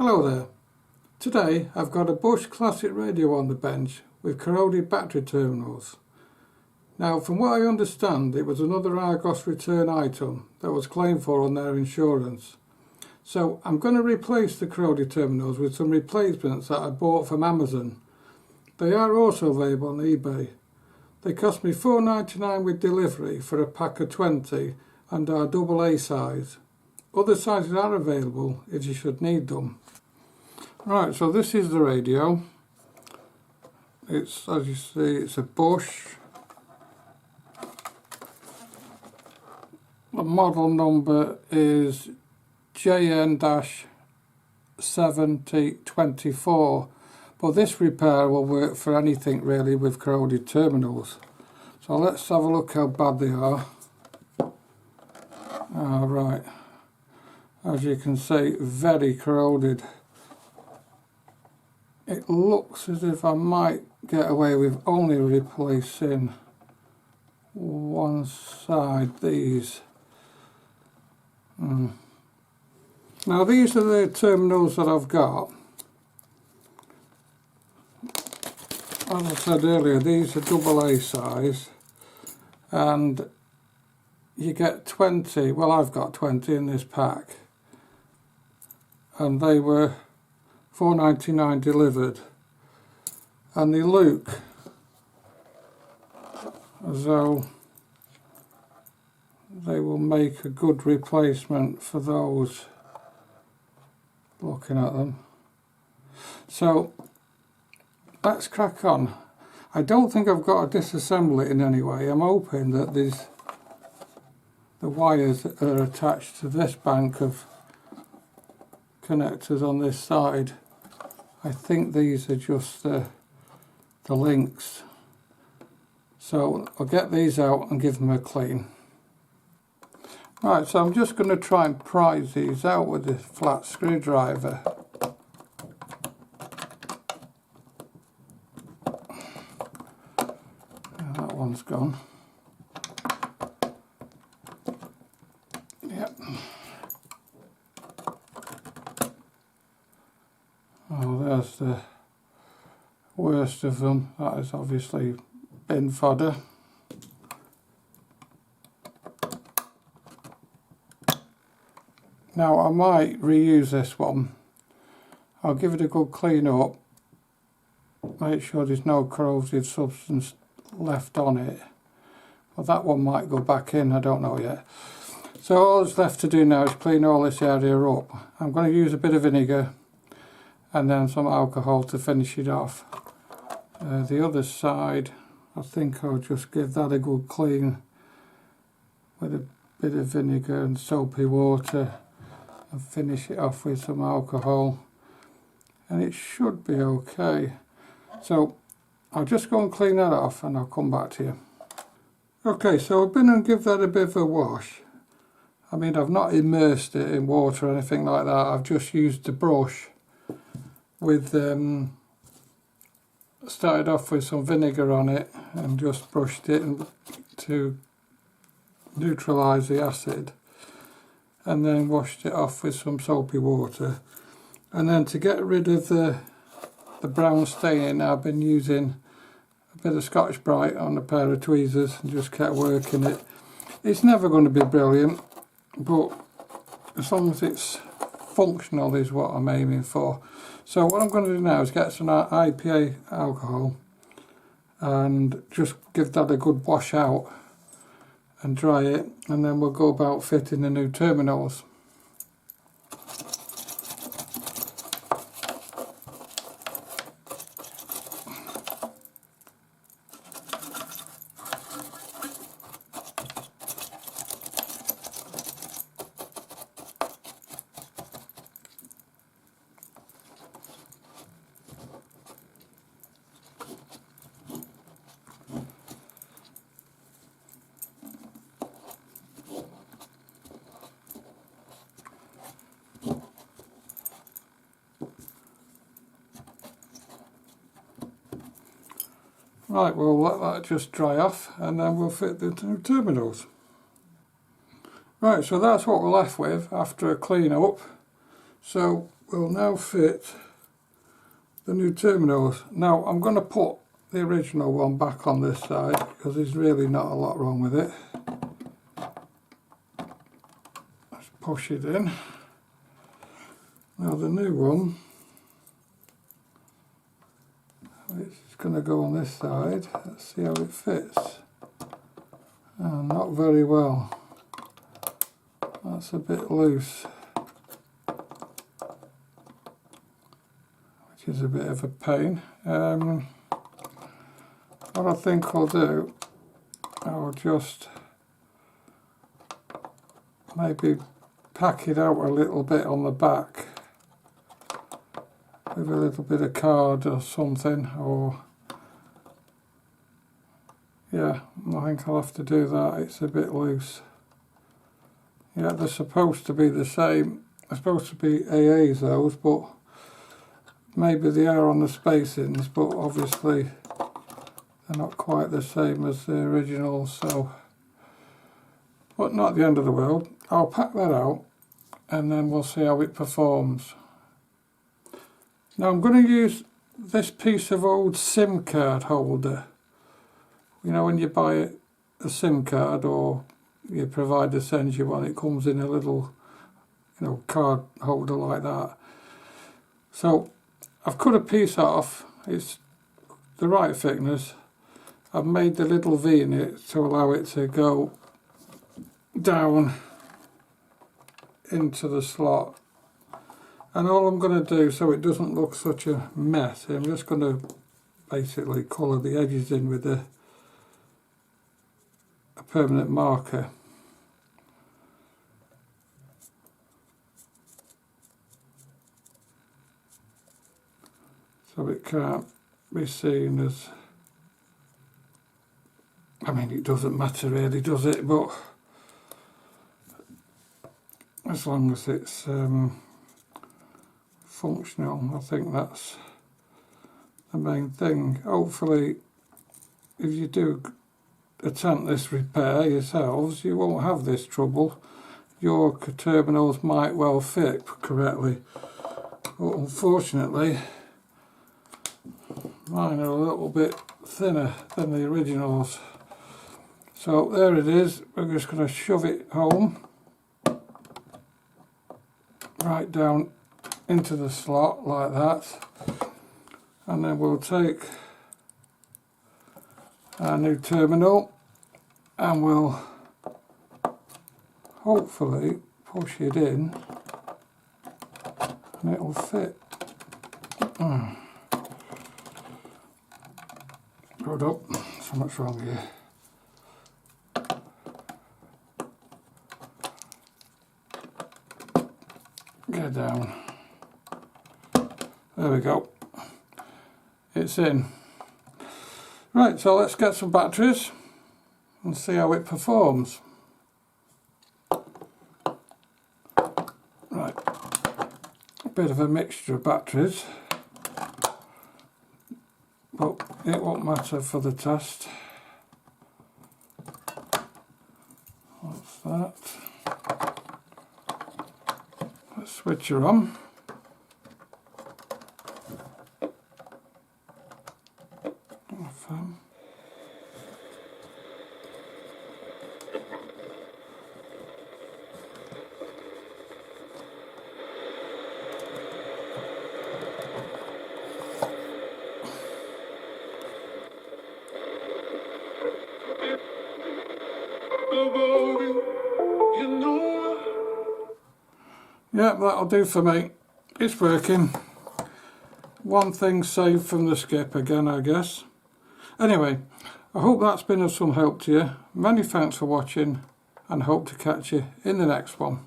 Hello there. Today I've got a Bosch Classic radio on the bench with corroded battery terminals. Now, from what I understand, it was another Argos return item that was claimed for on their insurance. So I'm going to replace the corroded terminals with some replacements that I bought from Amazon. They are also available on eBay. They cost me $4.99 with delivery for a pack of 20 and are AA size. Other sizes are available if you should need them. Right, so this is the radio. It's, as you see, it's a Bosch. The model number is JN-7024, but this repair will work for anything really with corroded terminals. So let's have a look how bad they are. Right, as you can see, very corroded. It looks as if I might get away with only replacing one side, these. Now these are the terminals that I've got. As I said earlier, these are AA size, and you get 20, well I've got 20 in this pack, and they were $4.99 delivered, and they look as though they will make a good replacement for those, looking at them. So let's crack on. I don't think I've got to disassemble it in any way. I'm hoping that the wires that are attached to this bank of connectors on this side, I think these are just the links. So I'll get these out and give them a clean. Right, so I'm just going to try and prise these out with this flat screwdriver. That one's gone. Yep. Oh, there's the worst of them. That is obviously bin fodder. Now I might reuse this one. I'll give it a good clean up, make sure there's no corrosive substance left on it. Well, that one might go back in, I don't know yet. So all that's left to do now is clean all this area up. I'm going to use a bit of vinegar and then some alcohol to finish it off. The other side, I think I'll just give that a good clean with a bit of vinegar and soapy water and finish it off with some alcohol, and it should be okay. So I'll just go and clean that off and I'll come back to you. Okay, so I've been and give that a bit of a wash. I mean, I've not immersed it in water or anything like that. I've just used the brush with started off with some vinegar on it and just brushed it to neutralise the acid, and then washed it off with some soapy water. And then to get rid of the brown stain, I've been using a bit of Scotch Brite on a pair of tweezers and just kept working it. It's never going to be brilliant, but as long as it's functional is what I'm aiming for. So what I'm going to do now is get some IPA alcohol and just give that a good wash out and dry it, and then we'll go about fitting the new terminals. Right, we'll let that just dry off and then we'll fit the two terminals. Right, so that's what we're left with after a clean up. So will now fit the new terminals. Now I'm going to put the original one back on this side because there's really not a lot wrong with it. Let's push it in. Now the new one, it's going to go on this side. Let's see how it fits. Oh, not very well. That's a bit loose, which is a bit of a pain. What I think I'll do, I'll just maybe pack it out a little bit on the back with a little bit of card or something, or yeah, I think I'll have to do that. It's a bit loose. Yeah, they're supposed to be the same. They're supposed to be AAs, those, but maybe they are on the spacings, but obviously they're not quite the same as the original, so, but not the end of the world. I'll pack that out and then we'll see how it performs. Now I'm going to use this piece of old SIM card holder. You know, when you buy a SIM card or your provider sends you one, it comes in a little, you know, card holder like that. So I've cut a piece off, it's the right thickness. I've made the little V in it to allow it to go down into the slot. And all I'm going to do, so it doesn't look such a mess, I'm just going to basically colour the edges in with a permanent marker. So it can't be seen as, I mean, it doesn't matter really, does it? But as long as it's functional, I think that's the main thing. Hopefully, if you do attempt this repair yourselves, you won't have this trouble. Your terminals might well fit correctly, but unfortunately mine are a little bit thinner than the originals. So there it is. We're just going to shove it home right down into the slot like that, and then we'll take our new terminal and we'll hopefully push it in and it'll fit. Hold up, so much wrong here. Get down. There we go. It's in. Right, so let's get some batteries and see how it performs. Right, a bit of a mixture of batteries, but it won't matter for the test. What's that? Let's switch her on. Yeah, that'll do for me. It's working. One thing saved from the skip again, I guess. Anyway, I hope that's been of some help to you. Many thanks for watching and hope to catch you in the next one.